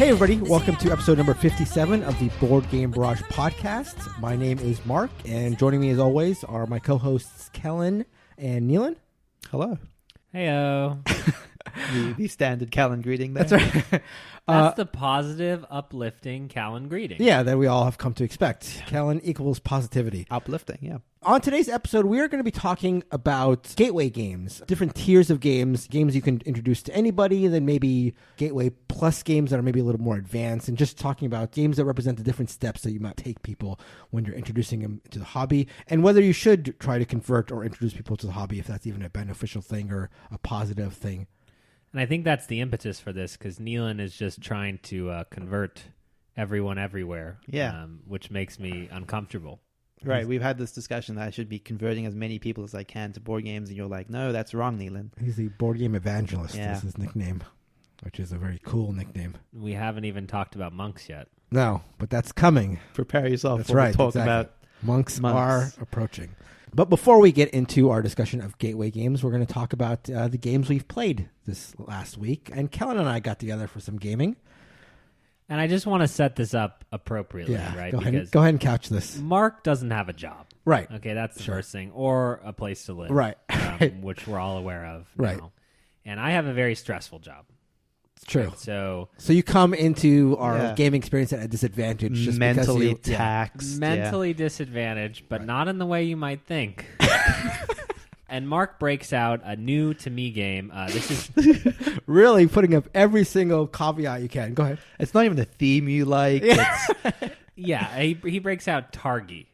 Hey everybody, welcome to episode number 57 of the Board Game Barrage podcast. My name is Mark, and joining me as always are my co-hosts Kellen and Neelan. Hello. Heyo. the standard Callan greeting there. That's right. That's the positive, uplifting Callan greeting. Yeah, that we all have come to expect. Kellen equals positivity. Uplifting, yeah. On today's episode, we are going to be talking about gateway games, different tiers of games you can introduce to anybody, then maybe gateway plus games that are maybe a little more advanced, and just talking about games that represent the different steps that you might take people when you're introducing them to the hobby, and whether you should try to convert or introduce people to the hobby, if that's even a beneficial thing or a positive thing. And I think that's the impetus for this, because Neelan is just trying to convert everyone everywhere, which makes me uncomfortable. Right, we've had this discussion that I should be converting as many people as I can to board games, and you're like, no, that's wrong, Neelan. He's the board game evangelist, Yeah. is his nickname, which is a very cool nickname. We haven't even talked about monks yet. No, but that's coming. Prepare yourself That's for right, the talk exactly. about Monks monks. are approaching. But before we get into our discussion of gateway games, we're going to talk about the games we've played this last week. And Kellen and I got together for some gaming. And I just want to set this up appropriately, right? Go ahead and couch this. Mark doesn't have a job. Right. Okay, that's the Sure. first thing. Or a place to live. Right. Which we're all aware of Right. now. And I have a very stressful job. It's true. Right? So you come into our gaming experience at a disadvantage. Just mentally because taxed. mentally disadvantaged, but not in the way you might think. And Mark breaks out a new to me game. This is really putting up every single caveat you can. Go ahead. It's not even a theme you like. It's yeah. He breaks out Targi.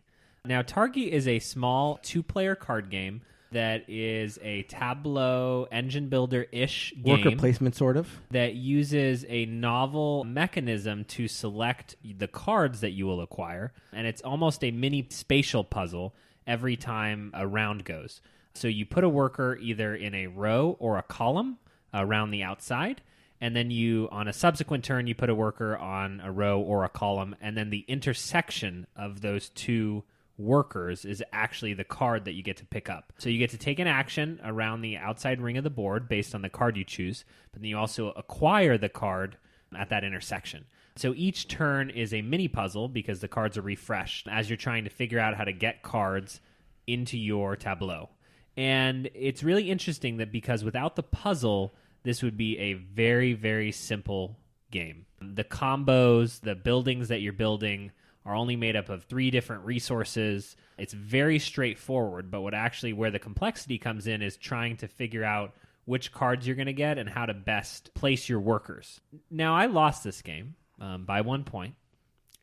Now Targi is a small 2-player card game that is a tableau engine builder ish game. Worker placement, sort of. That uses a novel mechanism to select the cards that you will acquire, and it's almost a mini spatial puzzle every time a round goes. So you put a worker either in a row or a column around the outside, and then you, on a subsequent turn, you put a worker on a row or a column, and then the intersection of those two workers is actually the card that you get to pick up. So you get to take an action around the outside ring of the board based on the card you choose, but then you also acquire the card at that intersection. So each turn is a mini puzzle because the cards are refreshed as you're trying to figure out how to get cards into your tableau. And it's really interesting that because without the puzzle, this would be a very, very simple game. The combos, the buildings that you're building are only made up of 3 different resources. It's very straightforward, but where the complexity comes in is trying to figure out which cards you're going to get and how to best place your workers. Now, I lost this game by 1 point,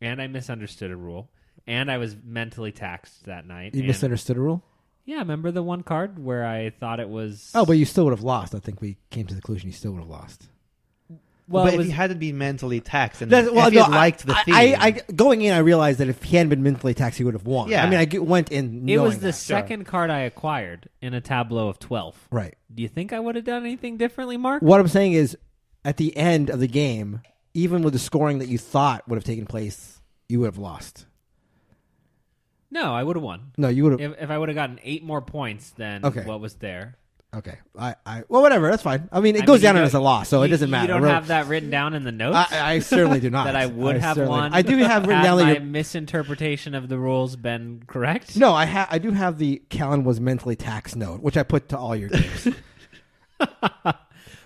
and I misunderstood a rule, and I was mentally taxed that night. You misunderstood a rule? Yeah, remember the one card where I thought it was... Oh, but you still would have lost. I think we came to the conclusion you still would have lost. Well, but if he hadn't been mentally taxed and if he had liked the theme... Going in, I realized that if he hadn't been mentally taxed, he would have won. Yeah. I mean, I went in It was knowing the that. second card I acquired in a tableau of 12. Right. Do you think I would have done anything differently, Mark? What I'm saying is, at the end of the game, even with the scoring that you thought would have taken place, you would have lost. No, I would have won. No, you would have... If I would have gotten 8 more points than what was there. Okay. Well, whatever. That's fine. I mean, it goes down as a loss, so it doesn't matter. You don't have that written down in the notes? I certainly do not. That I would have won? I do have written down that my misinterpretation of the rules been correct? No, I do have the Callan was mentally taxed note, which I put to all your games.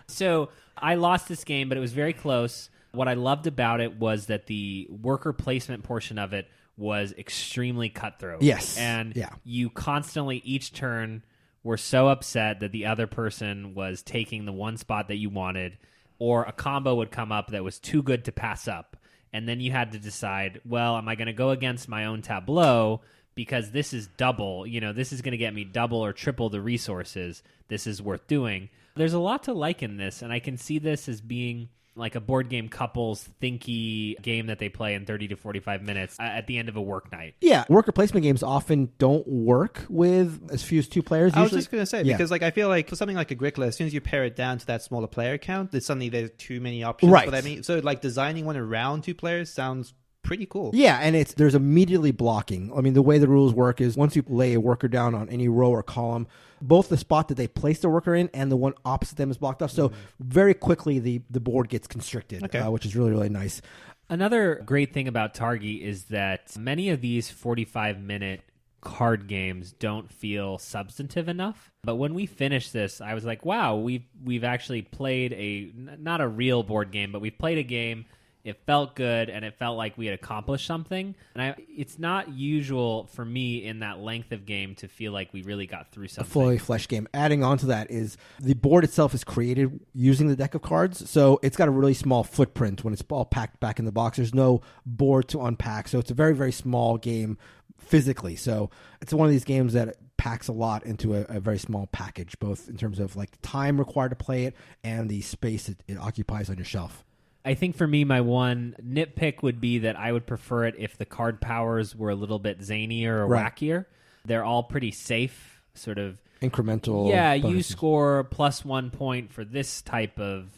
So I lost this game, but it was very close. What I loved about it was that the worker placement portion of it was extremely cutthroat. Yes. And you constantly, each turn, were so upset that the other person was taking the one spot that you wanted, or a combo would come up that was too good to pass up. And then you had to decide, well, am I going to go against my own tableau because this is double, this is going to get me double or triple the resources. This is worth doing. There's a lot to like in this, and I can see this as being like a board game couples thinky game that they play in 30 to 45 minutes at the end of a work night. Yeah, worker placement games often don't work with as few as 2 players. I was just going to say, because I feel like for something like Agricola, as soon as you pare it down to that smaller player count, there's tuddenly too many options for that. So designing one around 2 players sounds pretty cool. Yeah, and there's immediately blocking. I mean, the way the rules work is once you lay a worker down on any row or column, both the spot that they place the worker in and the one opposite them is blocked off. So very quickly the board gets constricted, which is really, really nice. Another great thing about Targi is that many of these 45-minute card games don't feel substantive enough. But when we finished this, I was like, wow, we've actually played not a real board game, but we've played a game. It felt good, and it felt like we had accomplished something. And it's not usual for me in that length of game to feel like we really got through something. A fully fleshed game. Adding on to that is the board itself is created using the deck of cards, so it's got a really small footprint when it's all packed back in the box. There's no board to unpack, so it's a very, very small game physically. So it's one of these games that packs a lot into a very small package, both in terms of like the time required to play it and the space it occupies on your shelf. I think for me, my one nitpick would be that I would prefer it if the card powers were a little bit zanier or wackier. They're all pretty safe, sort of incremental. Yeah, bonuses. You score +1 point for this type of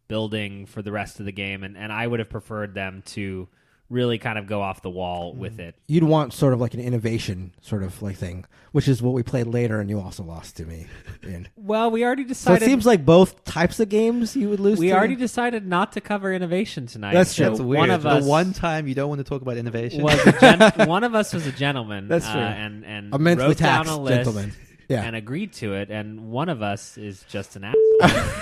building for the rest of the game, and I would have preferred them to really kind of go off the wall with it. You'd want sort of like an innovation sort of like thing, which is what we played later, and you also lost to me. Well, we already So decided. it seems like both types of games you would lose. We to. already decided not to cover innovation tonight. That's true. That's weird. One of us, the one time you don't want to talk about innovation. was one of us was a gentleman. That's true. And A mentally wrote down taxed a list gentleman. Yeah. and agreed to it. And one of us is just an asshole.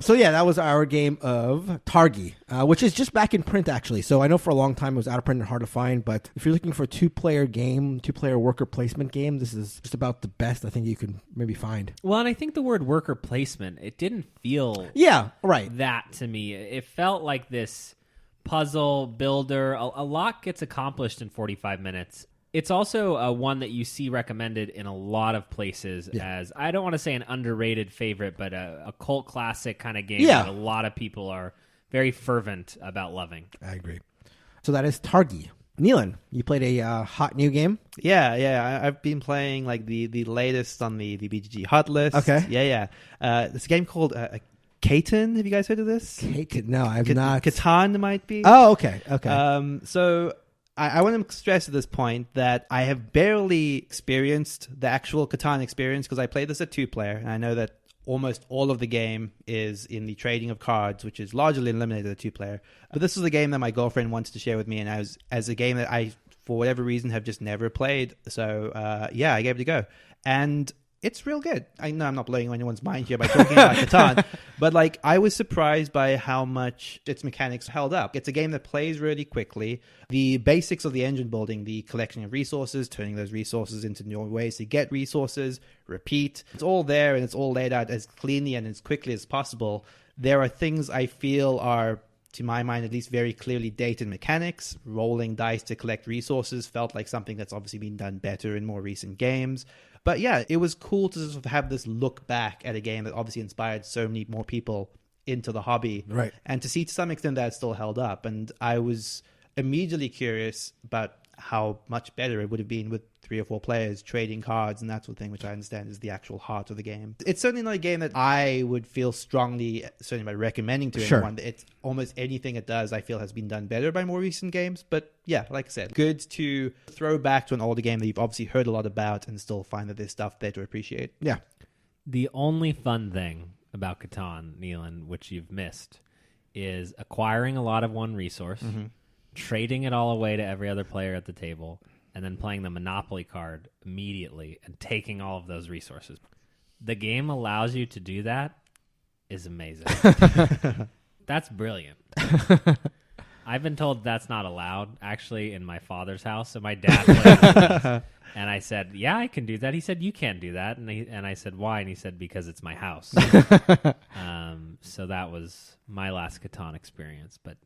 So yeah, that was our game of Targi, which is just back in print actually. So I know for a long time it was out of print and hard to find, but if you're looking for a two-player worker placement game, this is just about the best I think you can maybe find. Well, and I think the word worker placement, it didn't feel that to me. It felt like this puzzle builder. A lot gets accomplished in 45 minutes. It's also one that you see recommended in a lot of places as, I don't want to say an underrated favorite, but a cult classic kind of game that a lot of people are very fervent about loving. I agree. So that is Targi. Neelan, you played a hot new game? Yeah. I've been playing like the latest on the BGG hot list. Okay. Yeah. It's a game called Catan. Have you guys heard of this? No, I have not. Catan might be. Oh, okay. So I want to stress at this point that I have barely experienced the actual Catan experience because I played this at 2-player, and I know that almost all of the game is in the trading of cards, which is largely eliminated at 2-player. But this was a game that my girlfriend wanted to share with me, and as a game that I, for whatever reason, have just never played. So, I gave it a go. And it's real good. I know I'm not blowing anyone's mind here by talking about Catan, but like I was surprised by how much its mechanics held up. It's a game that plays really quickly. The basics of the engine building, the collection of resources, turning those resources into new ways to get resources, repeat, it's all there and it's all laid out as cleanly and as quickly as possible. There are things I feel are, to my mind, at least very clearly dated mechanics. Rolling dice to collect resources felt like something that's obviously been done better in more recent games. But yeah, it was cool to sort of have this look back at a game that obviously inspired so many more people into the hobby. Right. And to see to some extent that it's still held up. And I was immediately curious about how much better it would have been with 3 or 4 players trading cards and that sort of thing, which I understand is the actual heart of the game. It's certainly not a game that I would feel strongly, certainly by recommending to anyone. It's almost anything it does, I feel, has been done better by more recent games. But yeah, like I said, good to throw back to an older game that you've obviously heard a lot about and still find that there's stuff there to appreciate. Yeah. The only fun thing about Catan, Neelan, which you've missed, is acquiring a lot of one resource, trading it all away to every other player at the table, and then playing the Monopoly card immediately and taking all of those resources. The game allows you to do that is amazing. That's brilliant. I've been told that's not allowed, actually, in my father's house. So my dad played and I said, yeah, I can do that. He said, you can't do that. And I said, why? And he said, because it's my house. So that was my last Catan experience. But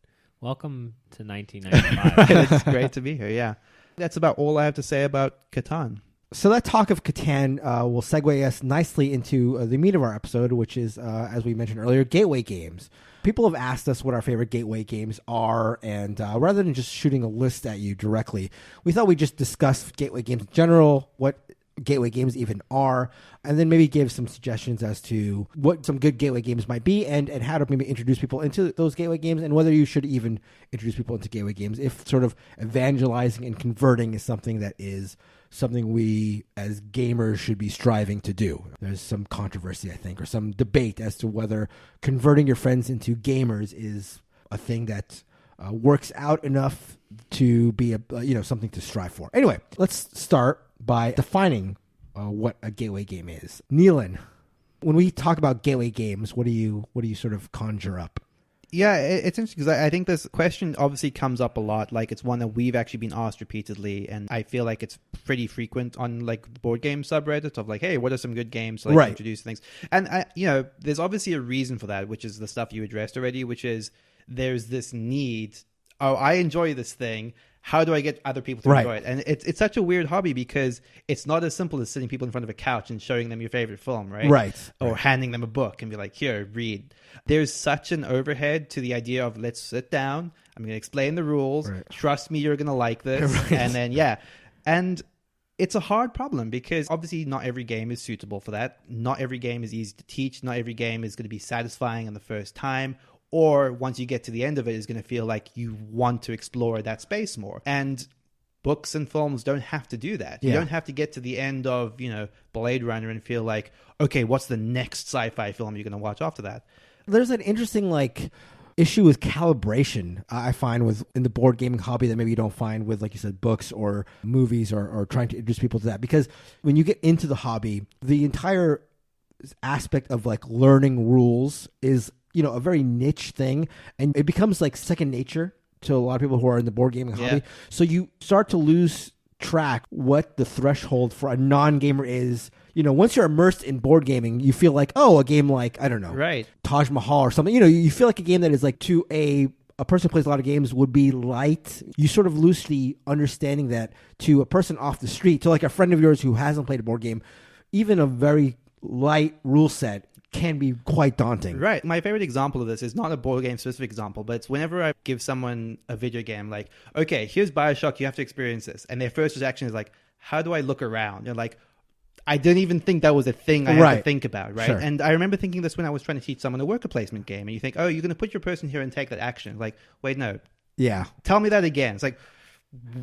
welcome to 1995. It's great to be here, yeah. That's about all I have to say about Catan. So that talk of Catan will segue us nicely into the meat of our episode, which is, as we mentioned earlier, gateway games. People have asked us what our favorite gateway games are, and rather than just shooting a list at you directly, we thought we'd just discuss gateway games in general, what gateway games even are, and then maybe give some suggestions as to what some good gateway games might be, and how to maybe introduce people into those gateway games, and whether you should even introduce people into gateway games if sort of evangelizing and converting is something that is something we as gamers should be striving to do. There's some controversy, I think, or some debate as to whether converting your friends into gamers is a thing that works out enough to be something to strive for. Anyway, let's start by defining what a gateway game is. Neelan, when we talk about gateway games, what do you sort of conjure up? Yeah, it's interesting because I think this question obviously comes up a lot. Like, it's one that we've actually been asked repeatedly, and I feel like it's pretty frequent on like the board game subreddit of like, hey, what are some good games to like introduce things? And there's obviously a reason for that, which is the stuff you addressed already, which is there's this need. Oh, I enjoy this thing. How do I get other people to enjoy it? And it's such a weird hobby because it's not as simple as sitting people in front of a couch and showing them your favorite film, right? Right. Or handing them a book and be like, here, read. There's such an overhead to the idea of let's sit down. I'm going to explain the rules. Right. Trust me, you're going to like this. Right. And then, And it's a hard problem because obviously not every game is suitable for that. Not every game is easy to teach. Not every game is going to be satisfying on the first time. Or once you get to the end of it, it's going to feel like you want to explore that space more. And books and films don't have to do that. You don't have to get to the end of, Blade Runner and feel like, okay, what's the next sci-fi film you're going to watch after that? There's an interesting issue with calibration, I find, in the board gaming hobby that maybe you don't find with, like you said, books or movies or trying to introduce people to that. Because when you get into the hobby, the entire aspect of like learning rules is a very niche thing, and it becomes like second nature to a lot of people who are in the board gaming hobby. So you start to lose track what the threshold for a non-gamer is. Once you're immersed in board gaming, you feel like, a game like, I don't know, right, Taj Mahal or something. You feel like a game that is like to a person who plays a lot of games would be light. You sort of lose the understanding that to a person off the street, to like a friend of yours who hasn't played a board game, even a very light rule set can be quite daunting. Right. My favorite example of this is not a board game specific example, but it's whenever I give someone a video game, like, okay, here's BioShock, you have to experience this. And their first reaction is like, how do I look around? They're like, I didn't even think that was a thing I had to think about, right? Sure. And I remember thinking this when I was trying to teach someone a worker placement game. And you think, oh, you're going to put your person here and take that action. Like, wait, no. Yeah. Tell me that again. It's like,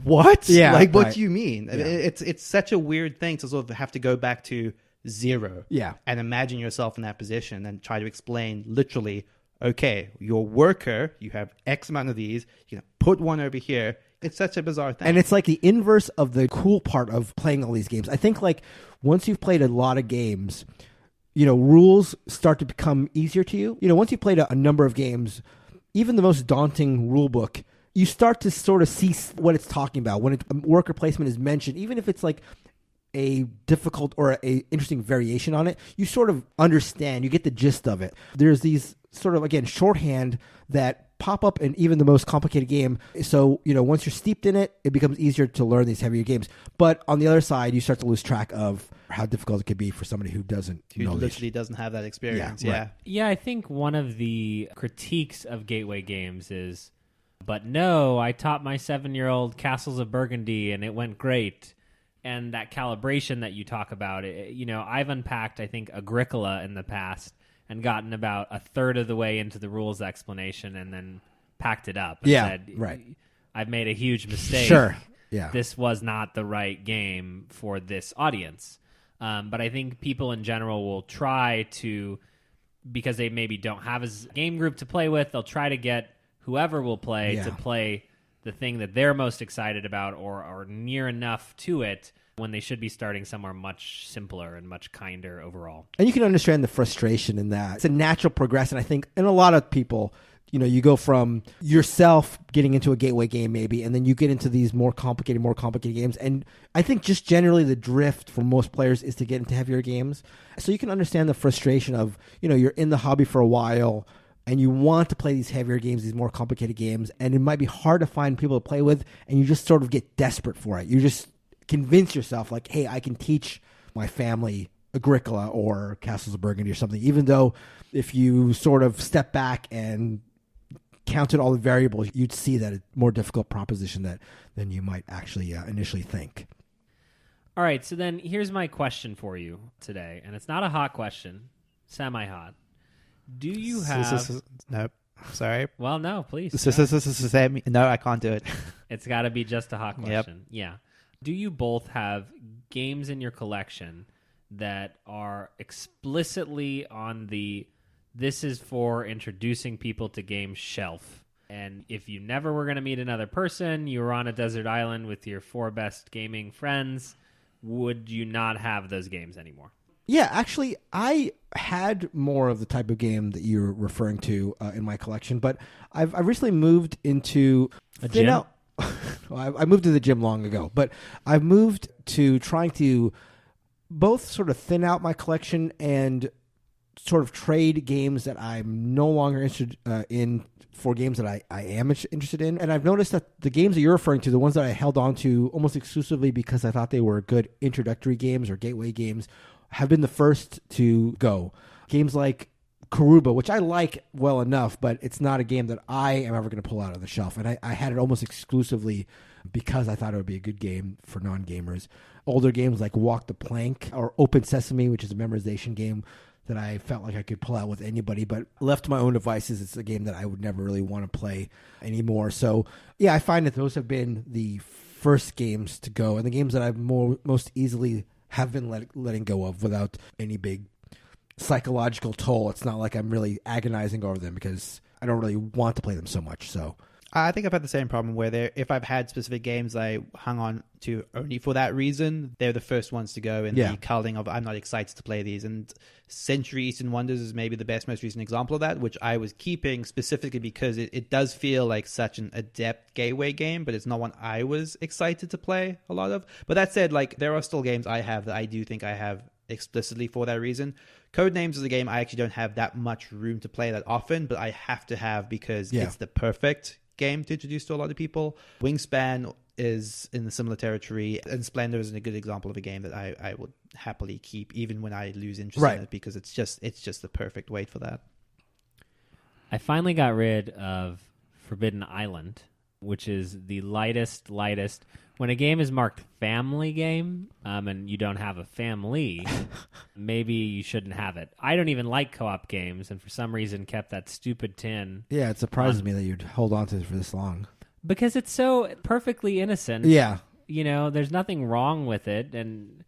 what? Yeah. Like, what do you mean? Yeah. It's such a weird thing to sort of have to go back to zero. Yeah. And imagine yourself in that position and try to explain literally, okay, your worker, you have X amount of these, you can put one over here. It's such a bizarre thing. And it's like the inverse of the cool part of playing all these games. I think like once you've played a lot of games, rules start to become easier to you. Once you've played a number of games, even the most daunting rule book, you start to sort of see what it's talking about. When worker placement is mentioned, even if it's like a difficult or a interesting variation on it, you sort of understand, you get the gist of it. There's these sort of, again, shorthand that pop up in even the most complicated game. So, once you're steeped in it, it becomes easier to learn these heavier games. But on the other side, you start to lose track of how difficult it could be for somebody who literally doesn't have that experience. Yeah. Yeah, I think one of the critiques of gateway games is, but no, I taught my 7-year-old Castles of Burgundy and it went great. And that calibration that you talk about, I've unpacked, I think, Agricola in the past and gotten about a third of the way into the rules explanation and then packed it up and said, right, I've made a huge mistake. Sure, yeah. This was not the right game for this audience. But I think people in general will try to, because they maybe don't have a game group to play with, they'll try to get whoever will play to play the thing that they're most excited about or near enough to it when they should be starting somewhere much simpler and much kinder overall. And you can understand the frustration in that. It's a natural progression, I think, and a lot of people, you go from yourself getting into a gateway game maybe, and then you get into these more complicated games. And I think just generally the drift for most players is to get into heavier games. So you can understand the frustration of, you're in the hobby for a while, and you want to play these heavier games, these more complicated games, and it might be hard to find people to play with, and you just sort of get desperate for it. You just convince yourself, like, hey, I can teach my family Agricola or Castles of Burgundy or something, even though if you sort of step back and counted all the variables, you'd see that it's a more difficult proposition than you might actually initially think. All right, so then here's my question for you today, and it's not a hot question, semi-hot. Do you have... No, sorry. Well, no, please. No, I can't do it. It's got to be just a hot question. Yeah. Do you both have games in your collection that are explicitly on the this is for introducing people to games shelf? And if you never were going to meet another person, you were on a desert island with your 4 best gaming friends, would you not have those games anymore? Yeah, actually, I had more of the type of game that you're referring to in my collection, but I've recently moved into a gym. Well, I moved to the gym long ago, but I've moved to trying to both sort of thin out my collection and sort of trade games that I'm no longer interested in for games that I am interested in. And I've noticed that the games that you're referring to, the ones that I held on to almost exclusively because I thought they were good introductory games or gateway games, have been the first to go. Games like Karuba, which I like well enough, but it's not a game that I am ever going to pull out of the shelf. And I had it almost exclusively because I thought it would be a good game for non-gamers. Older games like Walk the Plank or Open Sesame, which is a memorization game that I felt like I could pull out with anybody, but left to my own devices, it's a game that I would never really want to play anymore. So, yeah, I find that those have been the first games to go and the games that I've most easily have been letting go of without any big psychological toll. It's not like I'm really agonizing over them because I don't really want to play them so much. So I think I've had the same problem where if I've had specific games I hung on to only for that reason, they're the first ones to go in the culling of I'm not excited to play these. And Century Eastern Wonders is maybe the most recent example of that, which I was keeping specifically because it does feel like such an adept gateway game, but it's not one I was excited to play a lot of. But that said, like there are still games I have that I do think I have explicitly for that reason. Codenames is a game I actually don't have that much room to play that often, but I have to have because it's the perfect game to introduce to a lot of people. Wingspan is in the similar territory, and Splendor is a good example of a game that I would happily keep even when I lose interest in it because it's just the perfect weight for that. I finally got rid of Forbidden Island, which is the lightest. When a game is marked family game and you don't have a family, maybe you shouldn't have it. I don't even like co-op games, and for some reason kept that stupid tin. Yeah, it surprises me that you'd hold on to it for this long. Because it's so perfectly innocent. Yeah. You know, there's nothing wrong with it, and,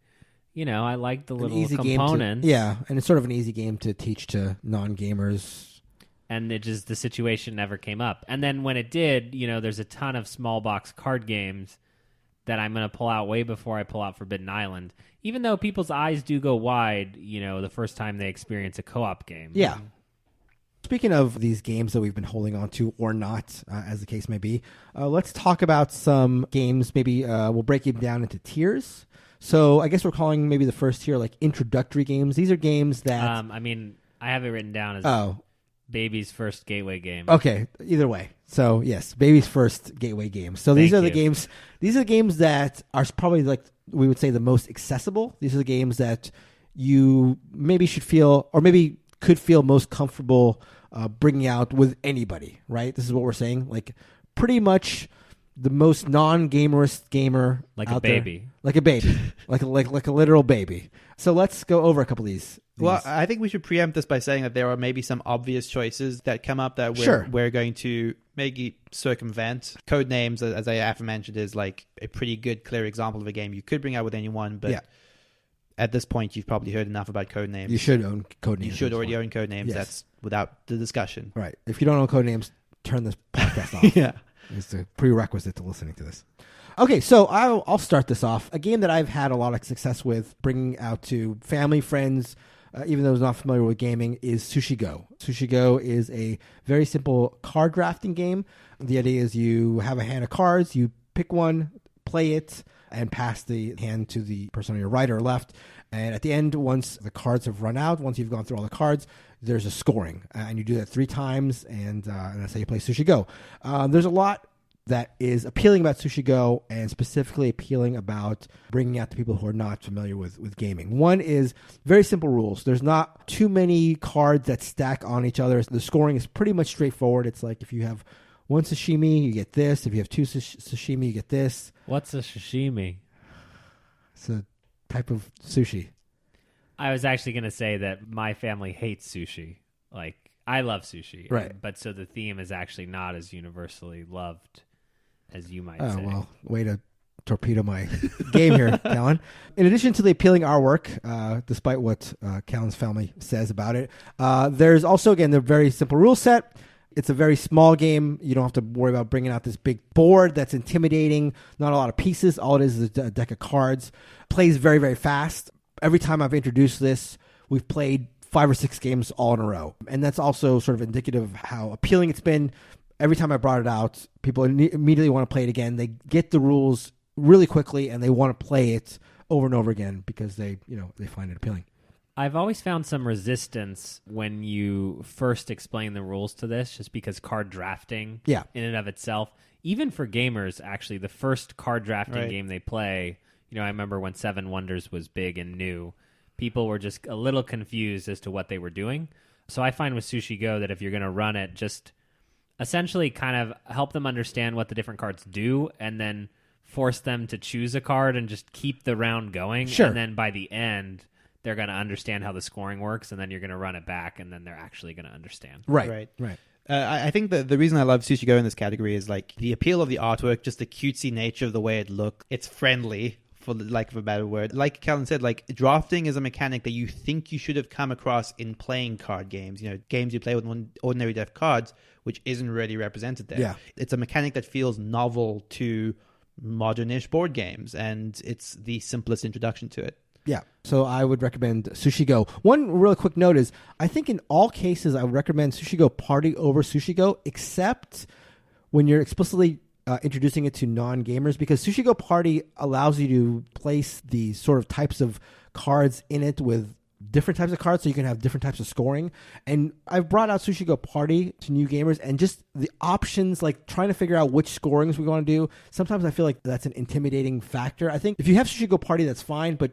you know, I like the little easy components. And it's sort of an easy game to teach to non-gamers. And it just, the situation never came up. And then when it did, you know, there's a ton of small box card games that I'm going to pull out way before I pull out Forbidden Island, even though people's eyes do go wide, you know, the first time they experience a co-op game. Yeah. Speaking of these games that we've been holding on to or not, as the case may be, let's talk about some games. Maybe we'll break them down into tiers. So I guess we're calling maybe the first tier like introductory games. These are games that... I mean, I have it written down as baby's first gateway game. Okay, either way. So yes, baby's first gateway game. So these are the games. These are the games that are probably like we would say the most accessible. These are the games that you maybe should feel or maybe could feel most comfortable bringing out with anybody. Right? This is what we're saying. Like pretty much the most non-gamerist gamer like out a baby, there. Like a baby, like a literal baby. So let's go over a couple of these. Well, I think we should preempt this by saying that there are maybe some obvious choices that come up that we're going to maybe circumvent. Codenames, as I aforementioned, is like a pretty good, clear example of a game you could bring out with anyone, but at this point, you've probably heard enough about Codenames. You should own Codenames. You should already own Codenames. Yes. That's without the discussion. Right. If you don't own Codenames, turn this podcast off. Yeah. It's a prerequisite to listening to this. Okay, so I'll start this off. A game that I've had a lot of success with bringing out to family, friends, even though I was not familiar with gaming, is Sushi Go. Sushi Go is a very simple card drafting game. The idea is you have a hand of cards, you pick one, play it, and pass the hand to the person on your right or left. And at the end, once the cards have run out, once you've gone through all the cards, there's a scoring. And you do that 3 times, and that's how you play Sushi Go. There's a lot that is appealing about Sushi Go and specifically appealing about bringing out the people who are not familiar with gaming. One is very simple rules. There's not too many cards that stack on each other. The scoring is pretty much straightforward. It's like if you have 1 sashimi, you get this. If you have 2 sashimi, you get this. What's a sashimi? It's a type of sushi? I was actually going to say that my family hates sushi. Like, I love sushi. Right. But so the theme is actually not as universally loved as you might Oh, say. well, way to torpedo my game here, Callan. In addition to the appealing artwork, despite what Callan's family says about it, there's also, again, the very simple rule set. It's a very small game. You don't have to worry about bringing out this big board that's intimidating. Not a lot of pieces. All it is a deck of cards. Plays very, very fast. Every time I've introduced this, we've played 5 or 6 games all in a row. And that's also sort of indicative of how appealing it's been. Every time I brought it out, people immediately want to play it again. They get the rules really quickly and they want to play it over and over again because they find it appealing. I've always found some resistance when you first explain the rules to this, just because card drafting in and of itself, even for gamers, actually, the first card drafting game they play, I remember when Seven Wonders was big and new, people were just a little confused as to what they were doing. So I find with Sushi Go that if you're going to run it, just essentially kind of help them understand what the different cards do and then force them to choose a card and just keep the round going. Sure. And then by the end, they're going to understand how the scoring works, and then you're going to run it back, and then they're actually going to understand. Right. I think that the reason I love Sushi Go in this category is like the appeal of the artwork, just the cutesy nature of the way it looks. It's friendly, for the lack of a better word. Like Callan said, like drafting is a mechanic that you think you should have come across in playing card games. Games you play with ordinary depth cards, which isn't really represented there. Yeah. It's a mechanic that feels novel to modernish board games, and it's the simplest introduction to it. Yeah, so I would recommend Sushi Go. One really quick note is, I think in all cases, I would recommend Sushi Go Party over Sushi Go, except when you're explicitly introducing it to non-gamers, because Sushi Go Party allows you to place these sort of types of cards in it with different types of cards, so you can have different types of scoring. And I've brought out Sushi Go Party to new gamers, and just the options, like trying to figure out which scorings we want to do, sometimes I feel like that's an intimidating factor. I think if you have Sushi Go Party, that's fine, but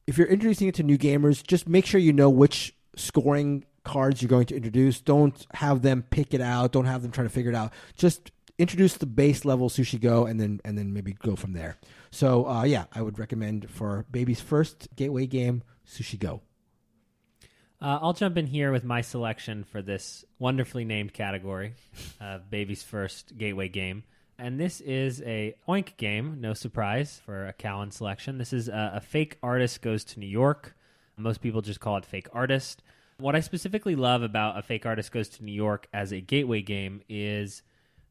if you're introducing it to new gamers, just make sure you know which scoring cards you're going to introduce. Don't have them pick it out. Don't have them try to figure it out. Just introduce the base level Sushi Go and then maybe go from there. So, I would recommend for baby's first gateway game, Sushi Go. I'll jump in here with my selection for this wonderfully named category, baby's first gateway game. And this is a Oink game, no surprise for a Callan selection. This is a Fake Artist Goes to New York. Most people just call it Fake Artist. What I specifically love about a Fake Artist Goes to New York as a gateway game is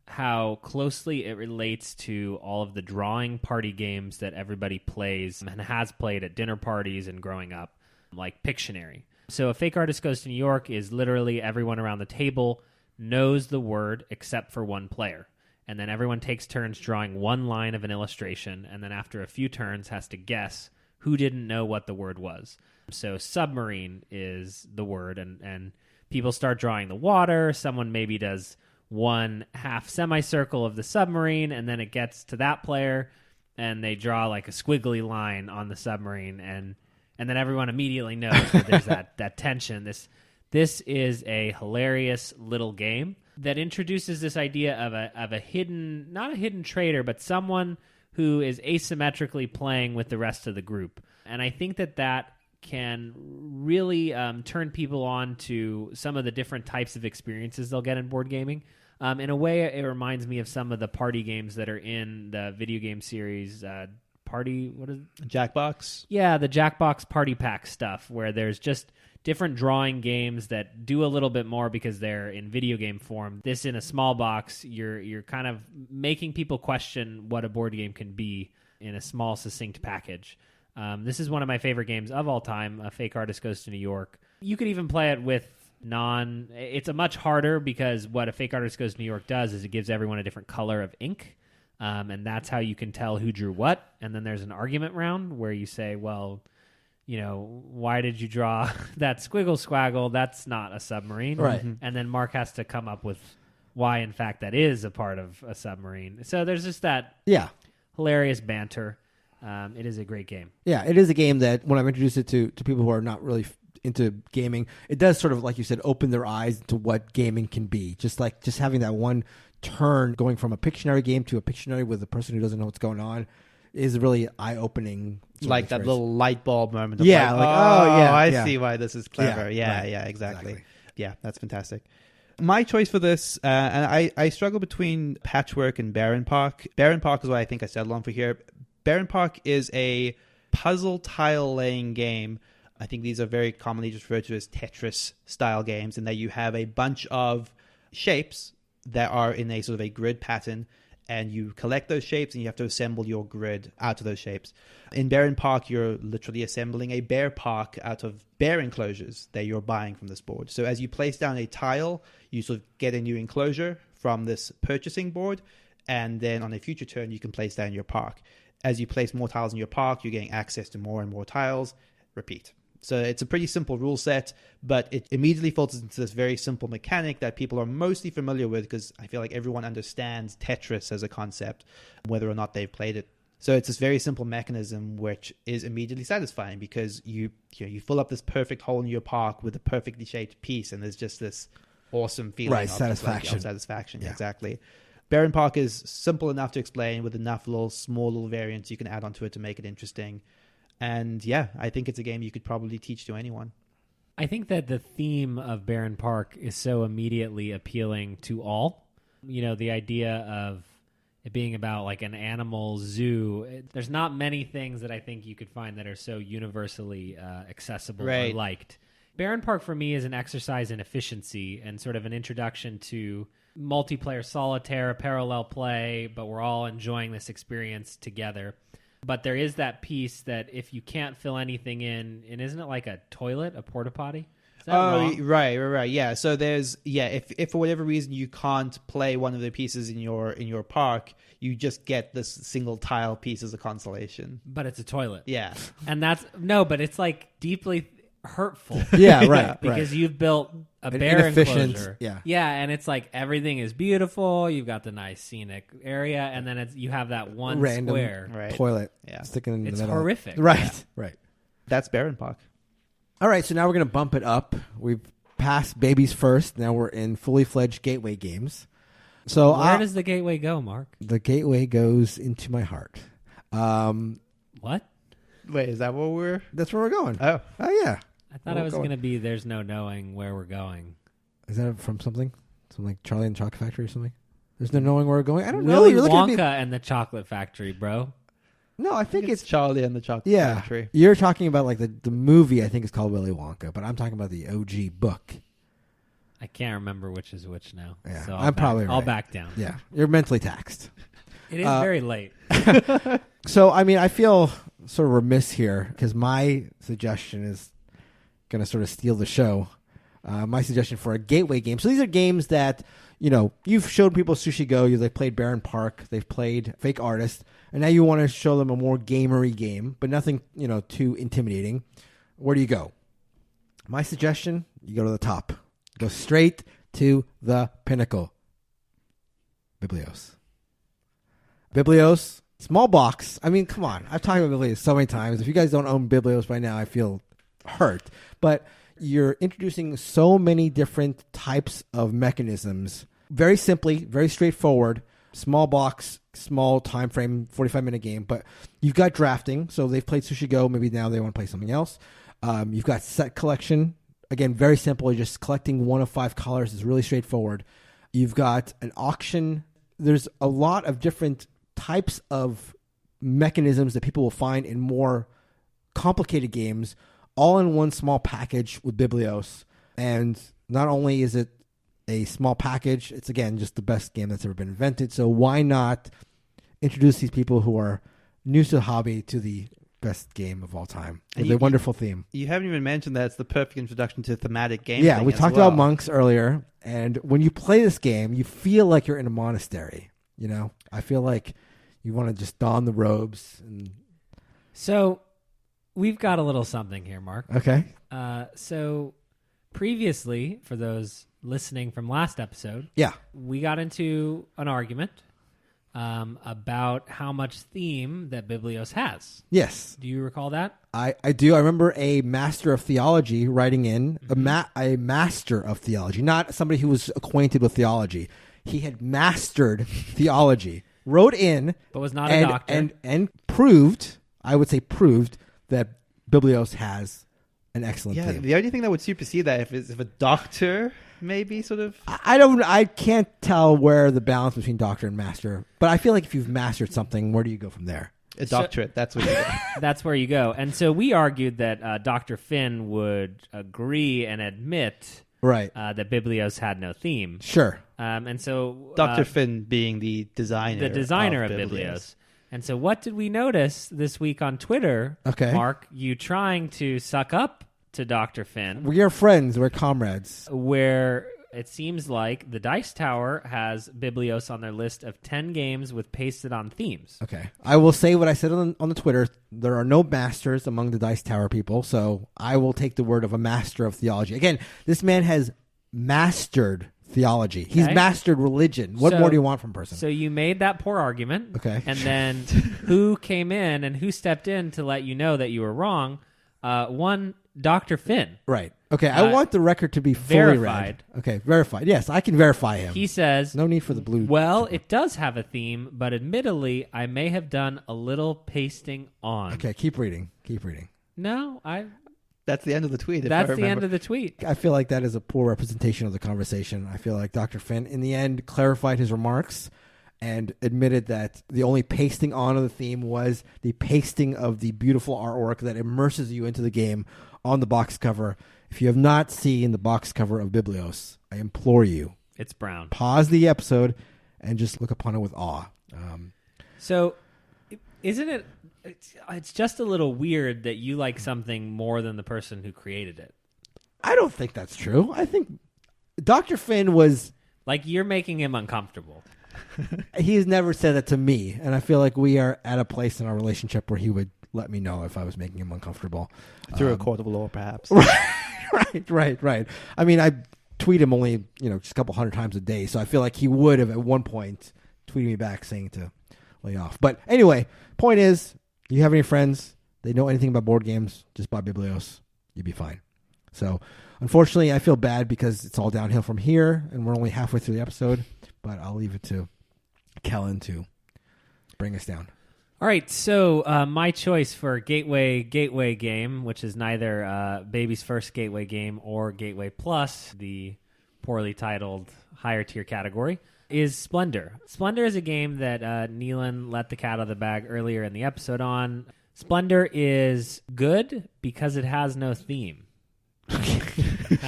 how closely it relates to all of the drawing party games that everybody plays and has played at dinner parties and growing up, like Pictionary. So a Fake Artist Goes to New York is literally everyone around the table knows the word except for one player. And then everyone takes turns drawing one line of an illustration, and then after a few turns has to guess who didn't know what the word was. So submarine is the word, and people start drawing the water. Someone maybe does one half semicircle of the submarine, and then it gets to that player, and they draw like a squiggly line on the submarine, and then everyone immediately knows that there's that tension. This is a hilarious little game that introduces this idea of a hidden, not a hidden traitor, but someone who is asymmetrically playing with the rest of the group. And I think that can really turn people on to some of the different types of experiences they'll get in board gaming. In a way, it reminds me of some of the party games that are in the video game series Party, what is it? Jackbox? Yeah, the Jackbox Party Pack stuff, where there's just different drawing games that do a little bit more because they're in video game form. This in a small box, you're kind of making people question what a board game can be in a small, succinct package. This is one of my favorite games of all time, A Fake Artist Goes to New York. You could even play it with it's a much harder, because what A Fake Artist Goes to New York does is it gives everyone a different color of ink. And that's how you can tell who drew what. And then there's an argument round where you say, well, why did you draw that squiggle squaggle? That's not a submarine. Right. And then Mark has to come up with why, in fact, that is a part of a submarine. So there's just that hilarious banter. It is a great game. Yeah, it is a game that when I've introduced it to people who are not really into gaming, it does sort of, like you said, open their eyes to what gaming can be. Just having that one turn, going from a Pictionary game to a Pictionary with a person who doesn't know what's going on. is really eye-opening. Like that little light bulb moment. Of I see why this is clever. Yeah, exactly. Yeah, that's fantastic. My choice for this, and I struggle between Patchwork and Bärenpark. Bärenpark is what I think I settled on for here. Bärenpark is a puzzle tile laying game. I think these are very commonly just referred to as Tetris style games, in that you have a bunch of shapes that are in a sort of a grid pattern, and you collect those shapes and you have to assemble your grid out of those shapes. In Bärenpark, you're literally assembling a bear park out of bear enclosures that you're buying from this board. So as you place down a tile, you sort of get a new enclosure from this purchasing board, and then on a future turn, you can place down your park. As you place more tiles in your park, you're getting access to more and more tiles. Repeat. So it's a pretty simple rule set, but it immediately falls into this very simple mechanic that people are mostly familiar with, because I feel like everyone understands Tetris as a concept, whether or not they've played it. So it's this very simple mechanism which is immediately satisfying, because you fill up this perfect hole in your park with a perfectly shaped piece, and there's just this awesome feeling of satisfaction. Yeah. Exactly. Bärenpark is simple enough to explain, with enough small little variants you can add onto it to make it interesting. And yeah, I think it's a game you could probably teach to anyone. I think that the theme of Bärenpark is so immediately appealing to all. You know, the idea of it being about like an animal zoo. There's not many things that I think you could find that are so universally accessible or liked. Bärenpark for me is an exercise in efficiency and sort of an introduction to multiplayer solitaire, parallel play, but we're all enjoying this experience together. But there is that piece that if you can't fill anything in, and isn't it like a toilet, a porta potty? Is that wrong? Right. Yeah. So there's if for whatever reason you can't play one of the pieces in your park, you just get this single tile piece as a consolation. But it's a toilet. Yeah. And but it's like deeply hurtful. Yeah, right. Because you've built a bear enclosure. Yeah, and it's like everything is beautiful. You've got the nice scenic area, and then you have that one random square toilet sticking in the middle. It's horrific. Right. That's Bärenpark. All right, so now we're going to bump it up. We've passed Babies First. Now we're in fully fledged gateway games. So where does the gateway go, Mark? The gateway goes into my heart. What? Wait, is that where we're? That's where we're going. Oh, yeah. I thought it was going to be there's no knowing where we're going. Is that from something? Something like Charlie and the Chocolate Factory or something? There's no knowing where we're going? I don't know. Willy Wonka and the Chocolate Factory, bro. No, I think it's Charlie and the Chocolate Factory. You're talking about like the movie, I think is called Willy Wonka, but I'm talking about the OG book. I can't remember which is which now. Yeah, so I'm probably right. I'll back down. Yeah, you're mentally taxed. It is very late. So, I mean, I feel sort of remiss here because my suggestion is going to sort of steal the show. My suggestion for a gateway game. So these are games that, you've showed people Sushi Go. They've played Bärenpark. They've played Fake Artist. And now you want to show them a more gamery game, but nothing, too intimidating. Where do you go? My suggestion, you go to the top. Go straight to the pinnacle. Biblios. Small box. I mean, come on. I've talked about Biblios so many times. If you guys don't own Biblios by now, I feel hurt. But you're introducing so many different types of mechanisms. Very simply, very straightforward. Small box, small time frame, 45-minute game. But you've got drafting. So they've played Sushi Go. Maybe now they want to play something else. You've got set collection. Again, very simple. You're just collecting 1 of 5 colors. It's really straightforward. You've got an auction. There's a lot of different types of mechanisms that people will find in more complicated games, all in one small package with Biblios. And not only is it a small package, it's, again, just the best game that's ever been invented. So why not introduce these people who are new to the hobby to the best game of all time with a wonderful theme? You haven't even mentioned that it's the perfect introduction to thematic games. Yeah, we talked about monks earlier, and when you play this game, you feel like you're in a monastery. I feel like you want to just don the robes. So we've got a little something here, Mark. Okay. So previously, for those listening from last episode, we got into an argument about how much theme that Biblios has. Yes. Do you recall that? I do. I remember a master of theology writing in, a master of theology, not somebody who was acquainted with theology. He had mastered theology, wrote in, but was not a doctor, and proved, I would say proved, that Biblios has an excellent Yeah, theme. the only thing that would supersede that if a doctor maybe sort of... I can't tell where the balance between doctor and master, but I feel like if you've mastered something, where do you go from there? A doctorate, that's what you do. That's where you go. And so we argued that Dr. Finn would agree and admit Right. that Biblios had no theme. Sure. And so Dr. Finn being the designer of Biblios. And so what did we notice this week on Twitter, Okay. Mark, you trying to suck up to Dr. Finn, We are friends. We're comrades. where it seems like the Dice Tower has Biblios on their list of 10 games with pasted on themes. Okay. I will say what I said on the Twitter. There are no masters among the Dice Tower people, so I will take the word of a master of theology. Again, this man has mastered theology. He's Okay. mastered religion. What So- more do you want from a person? So you made that poor argument. Okay. And then who came in and who stepped in to let you know that you were wrong? One, Dr. Finn. Right. Okay, I want the record to be fully verified. read. Okay, verified. Yes, I can verify him. He says, No need for the blue. well, it does have a theme, but admittedly, I may have done a little pasting on. Okay, keep reading. Keep reading. No, That's the end of the tweet. that's the end of the tweet. I feel like that is a poor representation of the conversation. I feel like Dr. Finn, in the end, clarified his remarks and admitted that the only pasting on of the theme was the pasting of the beautiful artwork that immerses you into the game on the box cover. If you have not seen the box cover of Biblios, I implore you, It's brown. pause the episode and just look upon it with awe. So, isn't it? It's just a little weird that you like something more than the person who created it. I don't think that's true. I think Dr. Finn was... Like you're making him uncomfortable. He's never said that to me, and I feel like we are at a place in our relationship where he would let me know if I was making him uncomfortable. Through a court of law, perhaps. Right. I mean, I tweet him only, just a couple hundred times a day, so I feel like he would have at one point tweeted me back saying to lay off. But anyway, point is, you have any friends, they know anything about board games, just buy Biblios. You'd be fine. So, unfortunately, I feel bad because it's all downhill from here, and we're only halfway through the episode, but I'll leave it to Kellen to bring us down. All right, so my choice for gateway game, which is neither Baby's first gateway game or Gateway Plus, the poorly titled higher tier category, is Splendor. Splendor is a game that Neelan let the cat out of the bag earlier in the episode on. Splendor is good because it has no theme. How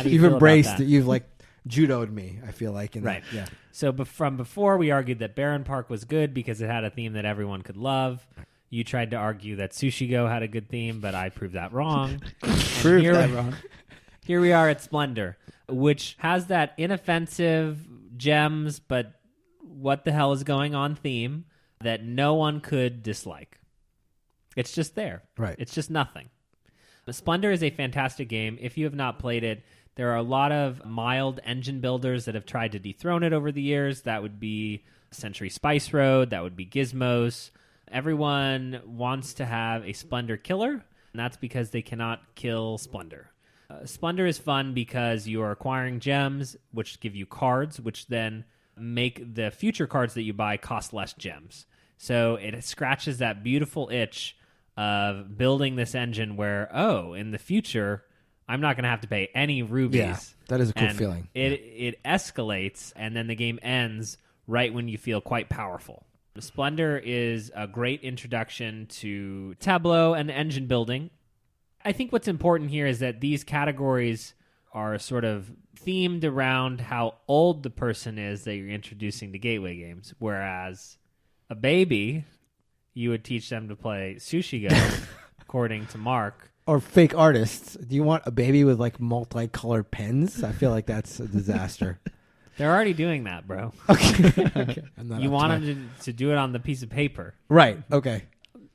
do you You've feel embraced about it. that? You've judoed me, I feel like. Right. Yeah. So from before, we argued that Bärenpark was good because it had a theme that everyone could love. You tried to argue that Sushi Go had a good theme, but I proved that wrong. Proved that wrong. Here we are at Splendor, which has that inoffensive gems, but what the hell is going on theme that no one could dislike. It's just there. Right. It's just nothing. Splendor is a fantastic game. If you have not played it, there are a lot of mild engine builders that have tried to dethrone it over the years. That would be Century Spice Road. That would be Gizmos. Everyone wants to have a Splendor killer, and that's because they cannot kill Splendor. Splendor is fun because you are acquiring gems, which give you cards, which then make the future cards that you buy cost less gems. So it scratches that beautiful itch of building this engine where, in the future, I'm not going to have to pay any rubies. Yeah, that is a cool And feeling. It escalates, and then the game ends right when you feel quite powerful. Splendor is a great introduction to tableau and engine building. I think what's important here is that these categories are sort of themed around how old the person is that you're introducing to gateway games, whereas a baby, you would teach them to play Sushi Go, according to Mark. Or fake artists. Do you want a baby with multicolored pens? I feel like that's a disaster. They're already doing that, bro. Okay. I'm not You up want to them to do it on the piece of paper. Right. Okay.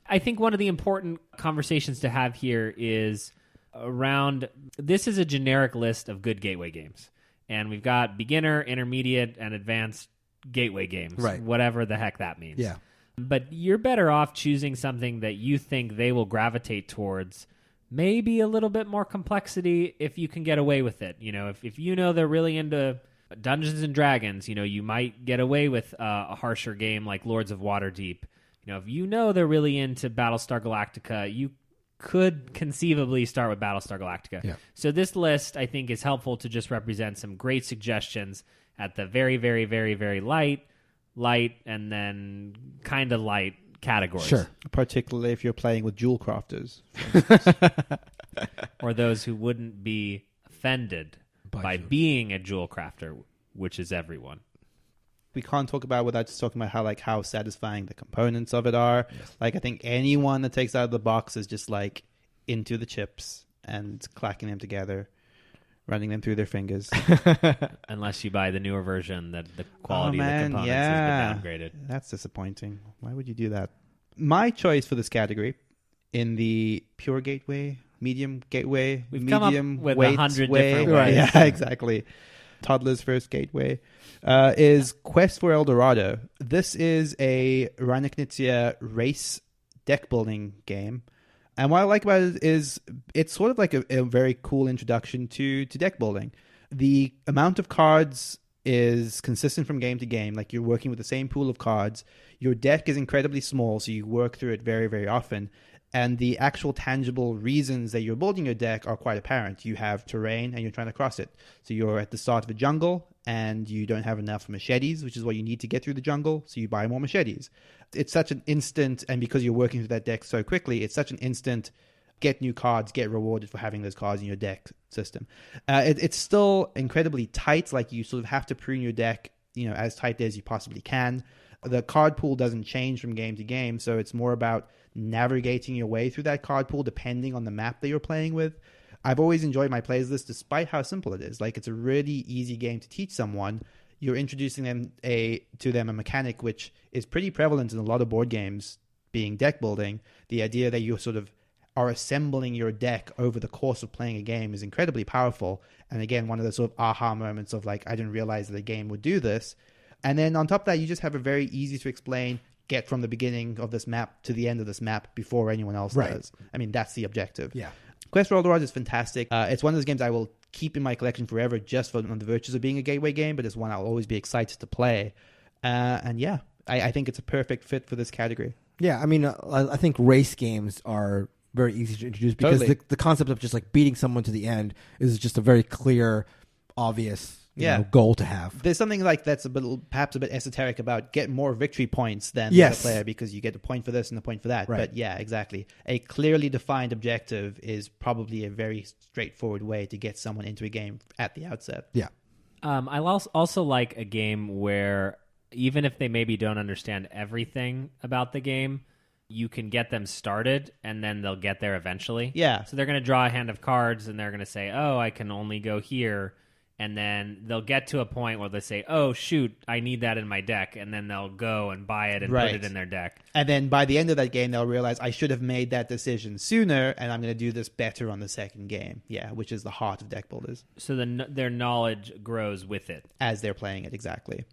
I think one of the important conversations to have here is around, this is a generic list of good gateway games. And we've got beginner, intermediate, and advanced gateway games. Right. Whatever the heck that means. Yeah. But you're better off choosing something that you think they will gravitate towards. Maybe a little bit more complexity if you can get away with it. If you know they're really into Dungeons and Dragons, you might get away with a harsher game like Lords of Waterdeep. if they're really into Battlestar Galactica, you could conceivably start with Battlestar Galactica. Yeah. So this list, I think, is helpful to just represent some great suggestions at the very, very, very, very light, and then kind of light categories. Sure. Particularly if you're playing with jewel crafters. Or those who wouldn't be offended by being a jewel crafter, which is everyone. We can't talk about it without just talking about how satisfying the components of it are. Yes. I think anyone that takes out of the box is just into the chips and clacking them together, running them through their fingers. Unless you buy the newer version, that the quality of the components has been downgraded. That's disappointing. Why would you do that? My choice for this category in the pure gateway, medium gateway, We've medium come up with weight 100 way. different ways. Yeah, exactly. Toddler's first gateway is Quest for El Dorado. This is a Reine-Knizia race deck building game. And what I like about it is it's sort of like a very cool introduction to deck building. The amount of cards is consistent from game to game. You're working with the same pool of cards. Your deck is incredibly small, so you work through it very, very often. And the actual tangible reasons that you're building your deck are quite apparent. You have terrain and you're trying to cross it. So you're at the start of a jungle and you don't have enough machetes, which is what you need to get through the jungle. So you buy more machetes. It's such an instant, and because you're working through that deck so quickly, it's such an instant get new cards, get rewarded for having those cards in your deck system. It's still incredibly tight. You sort of have to prune your deck, as tight as you possibly can. The card pool doesn't change from game to game, so it's more about navigating your way through that card pool depending on the map that you're playing with. I've always enjoyed my plays this despite how simple it is. It's a really easy game to teach someone. You're introducing them to them a mechanic which is pretty prevalent in a lot of board games, being deck building. The idea that you sort of are assembling your deck over the course of playing a game is incredibly powerful. And again, one of the sort of aha moments of I didn't realize that a game would do this. And then on top of that, you just have a very easy to explain, get from the beginning of this map to the end of this map before anyone else does. I mean, that's the objective. Yeah. Quest for El Dorado is fantastic. It's one of those games I will keep in my collection forever just on the virtues of being a gateway game, but it's one I'll always be excited to play. I think it's a perfect fit for this category. Yeah, I mean, I think race games are very easy to introduce because the concept of just beating someone to the end is just a very clear, obvious goal to have. There's something that's perhaps a bit esoteric about get more victory points than the other player because you get a point for this and a point for that. Right. But yeah, exactly. A clearly defined objective is probably a very straightforward way to get someone into a game at the outset. Yeah. I also like a game where even if they maybe don't understand everything about the game, you can get them started and then they'll get there eventually. Yeah. So they're going to draw a hand of cards and they're going to say, oh, I can only go here. And then they'll get to a point where they say, oh, shoot, I need that in my deck. And then they'll go and buy it and put it in their deck. And then by the end of that game, they'll realize I should have made that decision sooner and I'm going to do this better on the second game. Yeah, which is the heart of deck builders. So their knowledge grows with it. As they're playing it, exactly.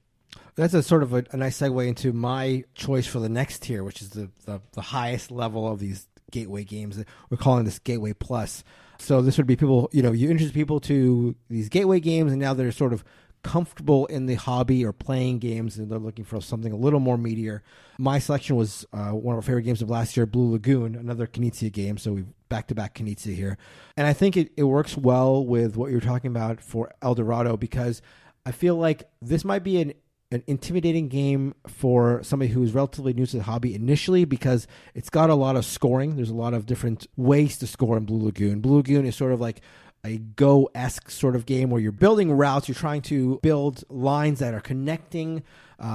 That's a sort of a nice segue into my choice for the next tier, which is the highest level of these gateway games. We're calling this Gateway Plus. So this would be people, you introduce people to these gateway games, and now they're sort of comfortable in the hobby or playing games, and they're looking for something a little more meatier. My selection was one of our favorite games of last year, Blue Lagoon, another Knizia game. So we've back-to-back Knizia here. And I think it works well with what you're talking about for El Dorado, because I feel like this might be an intimidating game for somebody who is relatively new to the hobby initially, because it's got a lot of scoring. There's a lot of different ways to score in Blue Lagoon. Blue Lagoon is sort of like a Go-esque sort of game where you're building routes. You're trying to build lines that are connecting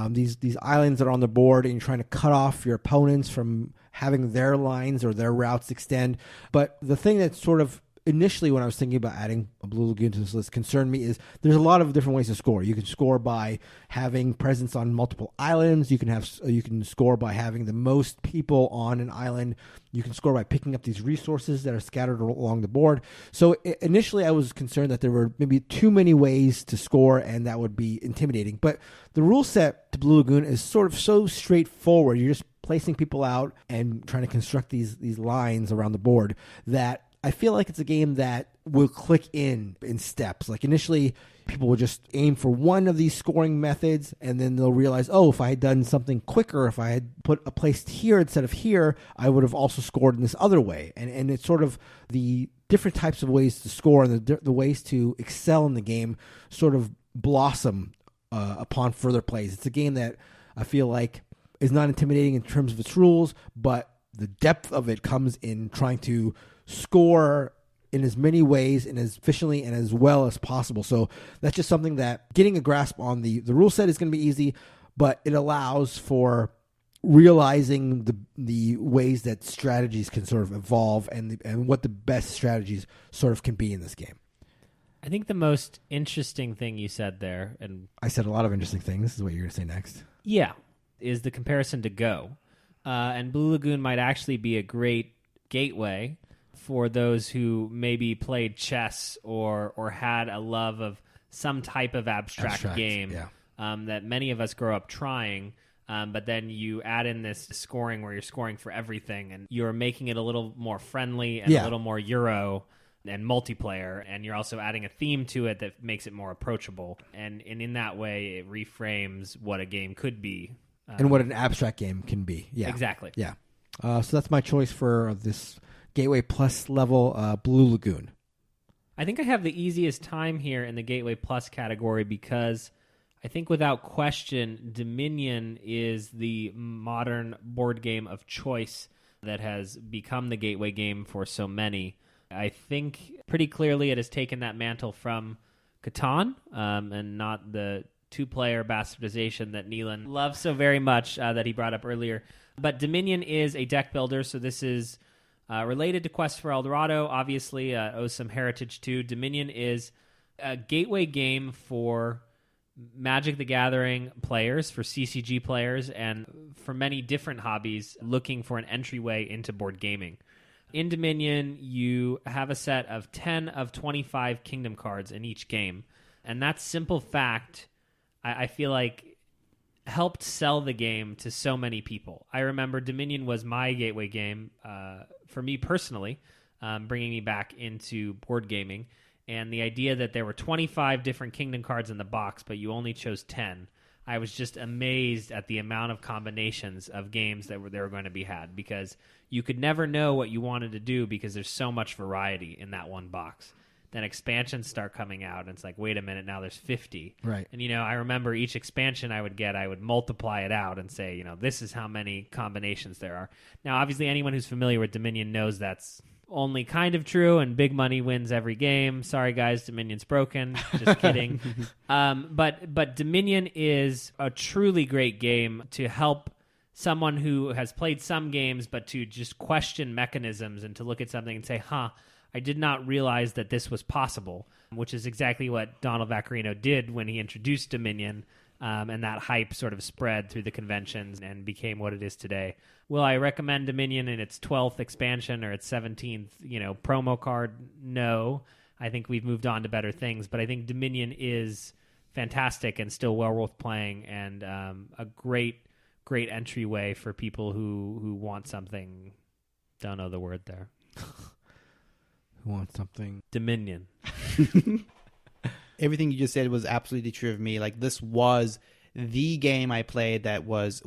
these islands that are on the board, and you're trying to cut off your opponents from having their lines or their routes extend. But the thing that sort of initially, when I was thinking about adding a Blue Lagoon to this list, concerned me is there's a lot of different ways to score. You can score by having presence on multiple islands. You can score by having the most people on an island. You can score by picking up these resources that are scattered along the board. So initially, I was concerned that there were maybe too many ways to score, and that would be intimidating. But the rule set to Blue Lagoon is sort of so straightforward. You're just placing people out and trying to construct these lines around the board that I feel like it's a game that will click in steps. Like initially, people will just aim for one of these scoring methods, and then they'll realize, oh, if I had done something quicker, if I had put a place here instead of here, I would have also scored in this other way. And it's sort of the different types of ways to score and the ways to excel in the game sort of blossom upon further plays. It's a game that I feel like is not intimidating in terms of its rules, but the depth of it comes in trying to score in as many ways and as efficiently and as well as possible. So that's just something that getting a grasp on the rule set is going to be easy, but it allows for realizing the ways that strategies can sort of evolve and what the best strategies sort of can be in this game. I think the most interesting thing you said there, and I said a lot of interesting things. This is what you're going to say next. Yeah, is the comparison to Go. And Blue Lagoon might actually be a great gateway for those who maybe played chess or had a love of some type of abstract game that many of us grow up trying. But then you add in this scoring where you're scoring for everything and you're making it a little more friendly and a little more Euro and multiplayer, and you're also adding a theme to it that makes it more approachable. And in that way, it reframes what a game could be. And what an abstract game can be. Yeah, exactly. Yeah. So that's my choice for this Gateway Plus level, Blue Lagoon. I think I have the easiest time here in the Gateway Plus category because I think without question, Dominion is the modern board game of choice that has become the gateway game for so many. I think pretty clearly it has taken that mantle from Catan and not the two-player bastardization that Neelan loves so very much that he brought up earlier. But Dominion is a deck builder, so this is related to Quest for El Dorado, obviously, owes some heritage too. Dominion is a gateway game for Magic the Gathering players, for CCG players, and for many different hobbies looking for an entryway into board gaming. In Dominion, you have a set of 10 of 25 Kingdom cards in each game, and that simple fact, I feel like, helped sell the game to so many people. I remember Dominion was my gateway game for me personally, bringing me back into board gaming. And the idea that there were 25 different Kingdom cards in the box, but you only chose 10, I was just amazed at the amount of combinations of games that were going to be had, because you could never know what you wanted to do because there's so much variety in that one box. Then expansions start coming out, and it's like, wait a minute, now there's 50. Right. And, I remember each expansion I would multiply it out and say, this is how many combinations there are. Now, obviously, anyone who's familiar with Dominion knows that's only kind of true, and big money wins every game. Sorry, guys, Dominion's broken. Just kidding. But Dominion is a truly great game to help someone who has played some games, but to just question mechanisms and to look at something and say, I did not realize that this was possible, which is exactly what Donald Vaccarino did when he introduced Dominion, and that hype sort of spread through the conventions and became what it is today. Will I recommend Dominion in its 12th expansion or its 17th, promo card? No. I think we've moved on to better things, but I think Dominion is fantastic and still well worth playing, and a great entryway for people who want something. Don't know the word there. Who wants something? Dominion. Everything you just said was absolutely true of me. Like, this was the game I played that was,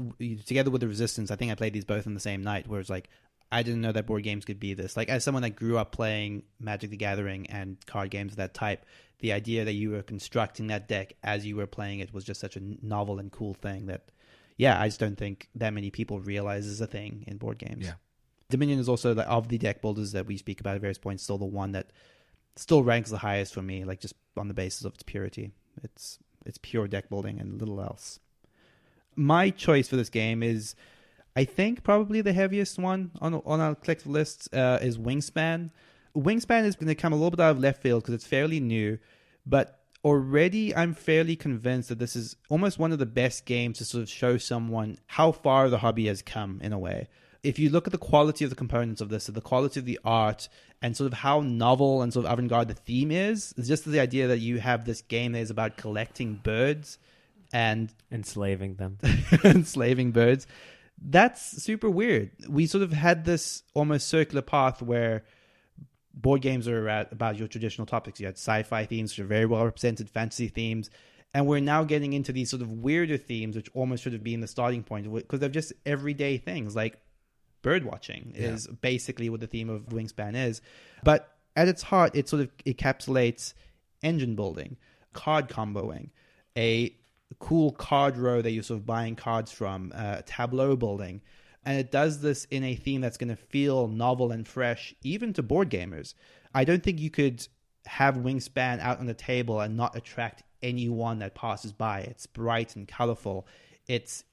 together with the Resistance, I think I played these both on the same night, where it's like, I didn't know that board games could be this. Like, as someone that grew up playing Magic the Gathering and card games of that type, the idea that you were constructing that deck as you were playing it was just such a novel and cool thing that, I just don't think that many people realize is a thing in board games. Yeah. Dominion is also, of the deck builders that we speak about at various points, still the one that still ranks the highest for me, like just on the basis of its purity. It's pure deck building and little else. My choice for this game is, I think, probably the heaviest one on our collective lists is Wingspan. Wingspan is going to come a little bit out of left field because it's fairly new, but already I'm fairly convinced that this is almost one of the best games to sort of show someone how far the hobby has come in a way. If you look at the quality of the components of this, the quality of the art, and sort of how novel and sort of avant-garde the theme is, it's just the idea that you have this game that is about collecting birds and enslaving them. enslaving birds. That's super weird. We sort of had this almost circular path where board games are about your traditional topics. You had sci-fi themes, which are very well represented, fantasy themes. And we're now getting into these sort of weirder themes, which almost should have been the starting point, because they're just everyday things. Like bird watching is basically what the theme of Wingspan is. But at its heart, it sort of encapsulates engine building, card comboing, a cool card row that you're sort of buying cards from, tableau building. And it does this in a theme that's going to feel novel and fresh, even to board gamers. I don't think you could have Wingspan out on the table and not attract anyone that passes by. It's bright and colorful. It's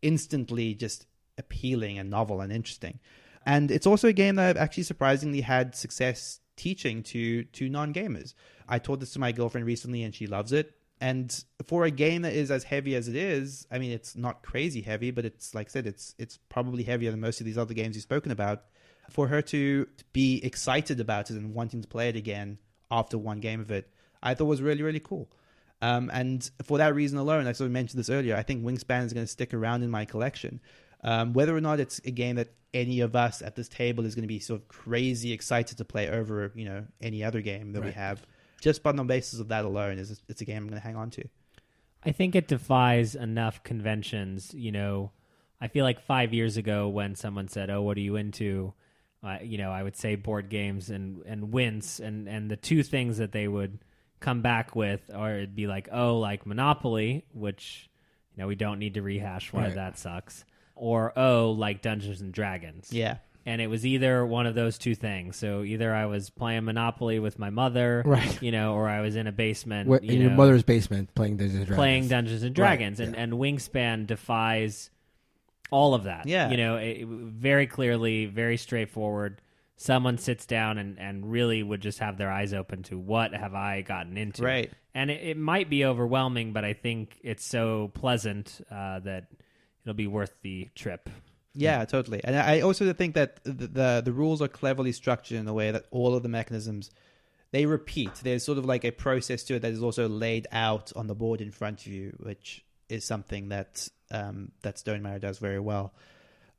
instantly just appealing and novel and interesting. And it's also a game that I've actually surprisingly had success teaching to non-gamers. I taught this to my girlfriend recently and she loves it. And for a game that is as heavy as it is, I mean, it's not crazy heavy, but it's, like I said, it's probably heavier than most of these other games you've spoken about. For her to be excited about it and wanting to play it again after one game of it, I thought was really, really cool. And for that reason alone, I sort of mentioned this earlier, I think Wingspan is going to stick around in my collection. Whether or not it's a game that any of us at this table is going to be sort of crazy excited to play over, any other game that we have, just on the basis of that alone, it's a game I'm going to hang on to. I think it defies enough conventions. I feel like 5 years ago when someone said, "Oh, what are you into?" I would say board games and wince, and the two things that they would come back with, or it'd be like, "Oh, like Monopoly," which we don't need to rehash why that sucks, or "Oh, like Dungeons and Dragons." Yeah. And it was either one of those two things. So either I was playing Monopoly with my mother, or I was in a basement. In your mother's basement playing Dungeons and Dragons. Playing Dungeons and Dragons. Right. And Wingspan defies all of that. Yeah. Very clearly, very straightforward. Someone sits down and really would just have their eyes open to what have I gotten into. Right. And it might be overwhelming, but I think it's so pleasant that it'll be worth the trip. Yeah, totally. And I also think that the rules are cleverly structured in a way that all of the mechanisms, they repeat. There's sort of like a process to it that is also laid out on the board in front of you, which is something that Stone Marrow does very well.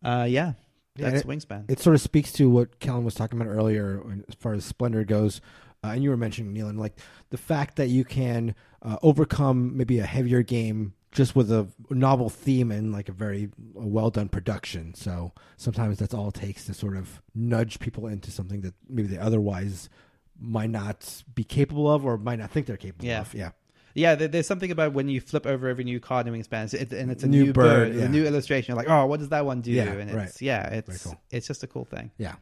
That's Wingspan. It sort of speaks to what Kellen was talking about earlier as far as Splendor goes. And you were mentioning, Nealon, like the fact that you can overcome maybe a heavier game just with a novel theme and like a very well-done production. So sometimes that's all it takes to sort of nudge people into something that maybe they otherwise might not be capable of or might not think they're capable of. Yeah, there's something about when you flip over every new card in Wingspan, and it's a new bird, a new illustration. You're like, oh, what does that one do? It's just a cool thing. Yeah.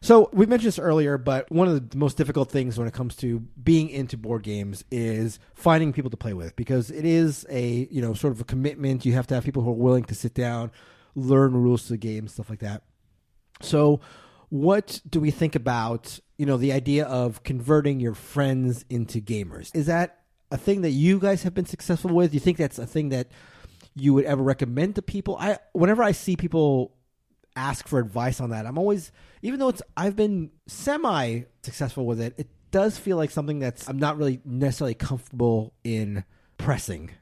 So we mentioned this earlier, but one of the most difficult things when it comes to being into board games is finding people to play with, because it is a sort of a commitment. You have to have people who are willing to sit down, learn rules to the game, stuff like that. So what do we think about the idea of converting your friends into gamers? Is that a thing that you guys have been successful with? Do you think that's a thing that you would ever recommend to people? Whenever I see people ask for advice on that, I'm always, even though I've been semi-successful with it, it does feel like something that's I'm not really necessarily comfortable in pressing.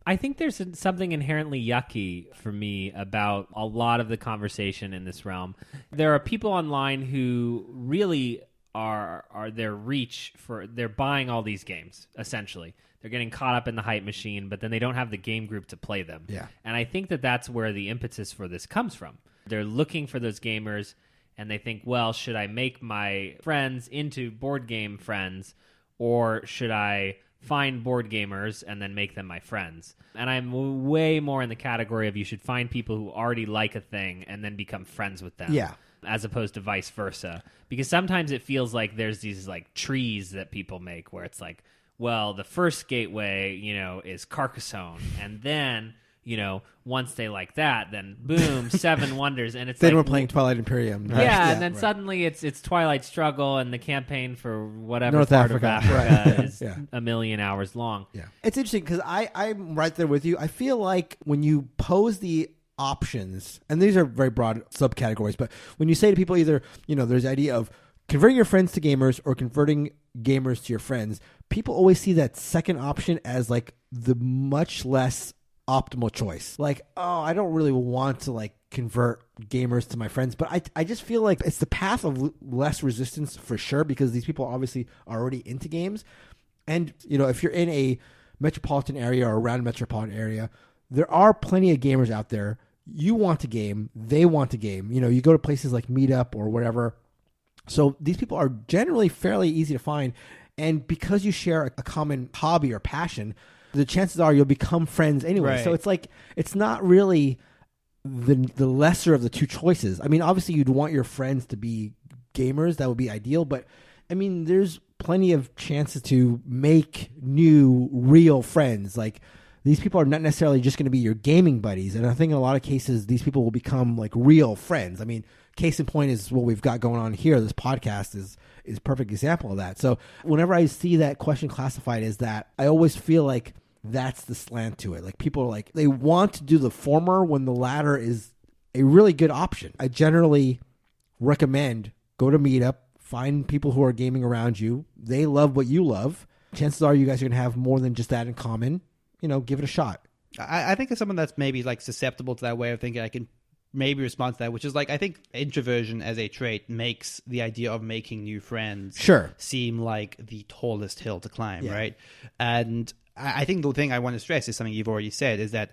I think there's something inherently yucky for me about a lot of the conversation in this realm. There are people online who really are their reach for, they're buying all these games, essentially. They're getting caught up in the hype machine, but then they don't have the game group to play them. Yeah. And I think that's where the impetus for this comes from. They're looking for those gamers, and they think, well, should I make my friends into board game friends, or should I find board gamers and then make them my friends? And I'm way more in the category of you should find people who already like a thing and then become friends with them. Yeah. As opposed to vice versa. Because sometimes it feels like there's these like trees that people make where it's like, well, the first gateway, is Carcassonne, and then once they like that, then boom, Seven Wonders, and it's then we're playing Twilight Imperium. Right? Yeah, and then suddenly it's Twilight Struggle, and the campaign for whatever North part Africa. of Africa is a million hours long. Yeah, it's interesting because I'm right there with you. I feel like when you pose the options, and these are very broad subcategories, but when you say to people either, there's the idea of converting your friends to gamers or converting gamers to your friends, people always see that second option as like the much less optimal choice. Like, oh, I don't really want to like convert gamers to my friends, but I just feel like it's the path of less resistance for sure, because these people obviously are already into games. And, you know, if you're in a metropolitan area or around a metropolitan area, there are plenty of gamers out there. You want to game, they want to game. You know, you go to places like Meetup or whatever. So these people are generally fairly easy to find. And because you share a common hobby or passion, the chances are you'll become friends anyway. Right. So it's like, it's not really the lesser of the two choices. I mean, obviously you'd want your friends to be gamers. That would be ideal. But I mean, there's plenty of chances to make new real friends. Like, these people are not necessarily just going to be your gaming buddies. And I think in a lot of cases, these people will become like real friends. I mean, case in point is what we've got going on here. This podcast is a perfect example of that. So whenever I see that question classified as that, I always feel like that's the slant to it. Like, people are like, they want to do the former when the latter is a really good option. I generally recommend go to Meetup, find people who are gaming around you. They love what you love. Chances are you guys are going to have more than just that in common. You know, give it a shot. I think as someone that's maybe like susceptible to that way of thinking, I can maybe respond to that, which is like, I think introversion as a trait makes the idea of making new friends seem like the tallest hill to climb, right? And I think the thing I want to stress is something you've already said, is that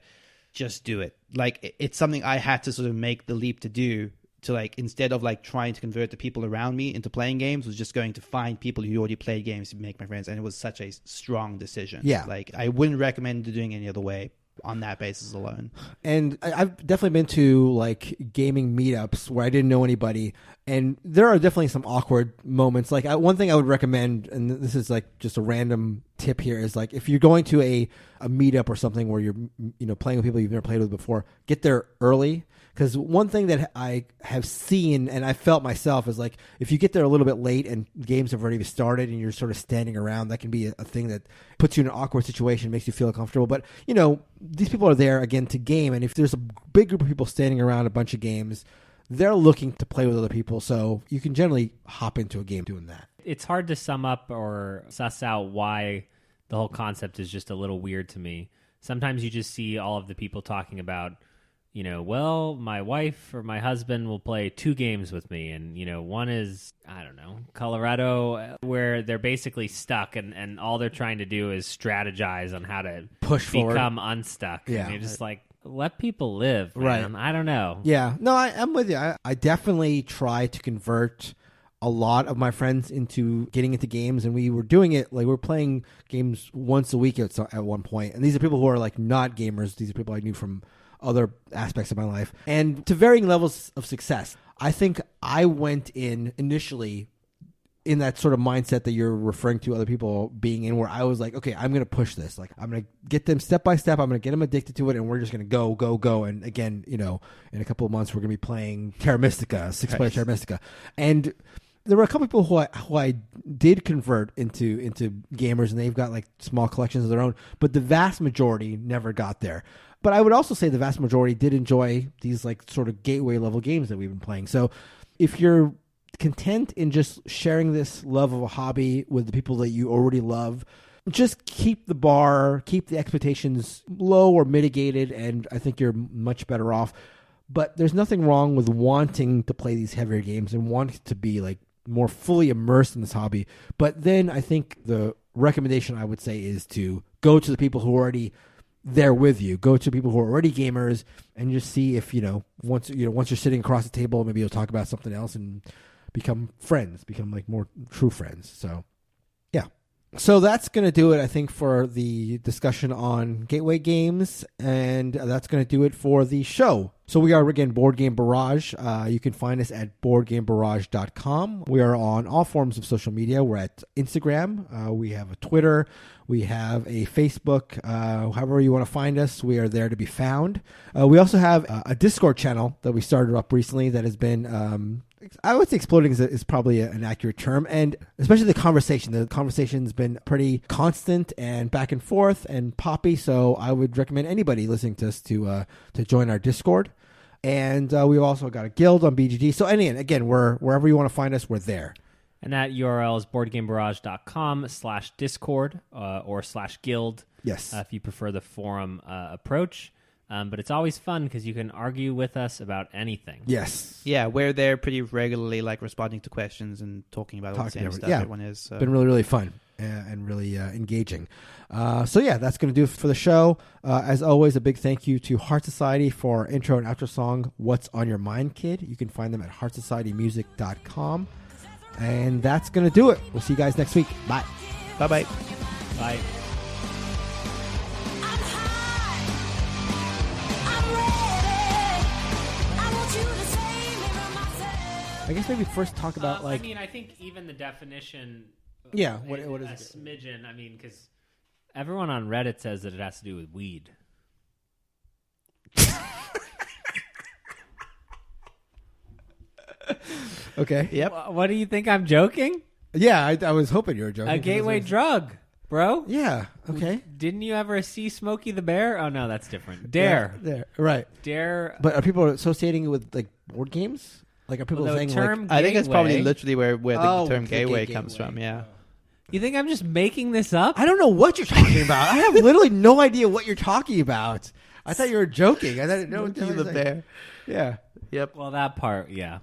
just do it. Like, it's something I had to sort of make the leap to do, to like, instead of like trying to convert the people around me into playing games, was just going to find people who already played games to make my friends. And it was such a strong decision. Yeah. Like, I wouldn't recommend doing any other way on that basis alone. And I've definitely been to like gaming meetups where I didn't know anybody, and there are definitely some awkward moments. Like, one thing I would recommend, and this is like just a random tip here, is like, if you're going to a meetup or something where you're, you know, playing with people you've never played with before, get there early. Because one thing that I have seen and I felt myself is like, if you get there a little bit late and games have already started and you're sort of standing around, that can be a thing that puts you in an awkward situation, makes you feel uncomfortable. But, you know, these people are there, again, to game. And if there's a big group of people standing around a bunch of games, they're looking to play with other people. So you can generally hop into a game doing that. It's hard to sum up or suss out why the whole concept is just a little weird to me. Sometimes you just see all of the people talking about, you know, well, my wife or my husband will play 2 games with me. And, you know, one is, I don't know, Colorado, where they're basically stuck and all they're trying to do is strategize on how to become unstuck. Yeah. And you're just like, let people live, man. Right. I don't know. Yeah. No, I'm with you. I definitely try to convert a lot of my friends into getting into games, and we were doing it, like, we were playing games once a week at one point. And these are people who are like not gamers. These are people I knew from other aspects of my life, and to varying levels of success. I think I went in initially in that sort of mindset that you're referring to other people being in, where I was like, okay, I'm going to push this. Like, I'm going to get them step by step. I'm going to get them addicted to it, and we're just going to go. And again, you know, in a couple of months, we're going to be playing Terra Mystica, 6-player Terra Mystica. And there were a couple people who I did convert into gamers, and they've got like small collections of their own, but the vast majority never got there. But I would also say the vast majority did enjoy these like sort of gateway level games that we've been playing. So if you're content in just sharing this love of a hobby with the people that you already love, just keep the expectations low or mitigated, and I think you're much better off. But there's nothing wrong with wanting to play these heavier games and wanting to be like more fully immersed in this hobby. But then I think the recommendation I would say is to go to the people who are already there with you. Go to people who are already gamers and just see if, once you're sitting across the table, maybe you'll talk about something else and become friends, become like more true friends. So, yeah. So that's going to do it, I think, for the discussion on gateway games, and that's going to do it for the show. So we are, again, Board Game Barrage. You can find us at boardgamebarrage.com. We are on all forms of social media. We're at Instagram. We have a Twitter. We have a Facebook. However you want to find us, we are there to be found. We also have a Discord channel that we started up recently that has been... I would say exploding is probably an accurate term, and especially the conversation. The conversation's been pretty constant and back and forth and poppy, so I would recommend anybody listening to us to join our Discord. And we've also got a guild on BGG. So again, wherever you want to find us, we're there. And that URL is boardgamebarrage.com/discord or /guild. Yes. If you prefer the forum approach. But it's always fun because you can argue with us about anything. Yes. Yeah, we're there pretty regularly, like responding to questions and talking about all the same stuff everyone is. So. Been really, really fun and really engaging. So yeah, that's going to do it for the show. As always, a big thank you to Heart Society for our intro and outro song, What's on Your Mind, Kid. You can find them at heartsocietymusic.com. And that's going to do it. We'll see you guys next week. Bye. Bye-bye. Bye. I guess maybe first talk about I mean, I think even the definition. Yeah, what is a it? Smidgen. I mean, because everyone on Reddit says that it has to do with weed. Okay. Yep. What do you think? I'm joking? Yeah, I was hoping you were joking. A gateway drug, bro. Yeah. Okay. Didn't you ever see Smokey the Bear? Oh no, that's different. Dare. Yeah, there. Right. Dare. But are people associating it with like board games? Like are people the saying term like? I think it's probably gateway- literally where the term the gateway gateway. comes from. Yeah. You think I'm just making this up? I don't know what you're talking about. I have literally no idea what you're talking about. I thought you were joking. I thought no. Smokey the Bear. Yeah. Yep. Well, that part, yeah.